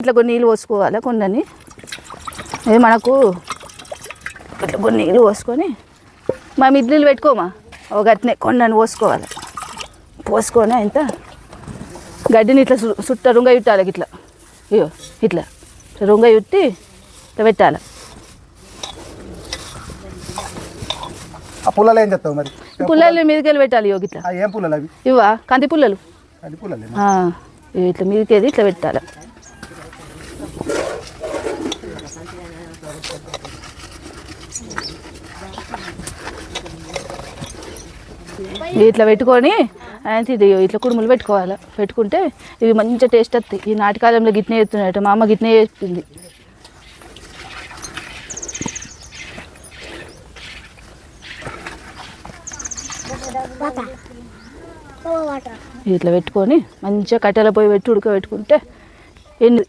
ఇట్లా కొన్ని నీళ్ళు పోసుకోవాలి కొన్ని ఇది మనకు ఇట్లా కొన్ని నీళ్ళు పోసుకొని మా ఇడ్లీలు పెట్టుకోమా ఒక గట్టినే కొన్ని పోసుకోవాలి పోసుకొని ఇంత గడ్డిని ఇట్లా చుట్ట రుంగ చుట్టాలి ఇట్లా ఇయో ఇట్లా రుంగ చుట్టి ఇట్లా పెట్టాలి పుల్లలు ఏం చెప్తావు మరి పుల్లలు మీదకెళ్ళి పెట్టాలి ఇయో ఇట్లా ఏం పుల్లలు అవి ఇవా కంది పుల్లలు ఇట్లా మీదకేది ఇట్లా పెట్టాలి ఇట్లా పెట్టుకొని ఇది ఇట్లా కుడుములు పెట్టుకోవాలి పెట్టుకుంటే ఇవి మంచిగా టేస్ట్ వస్తాయి ఈ నాటకాలంలో గిట్నే చేస్తున్నాయట మా అమ్మ గిట్నే చేస్తుంది ఇట్లా పెట్టుకొని మంచిగా కట్టెల పొయ్యి పెట్టి ఉడకబెట్టుకుంటే ఎన్ని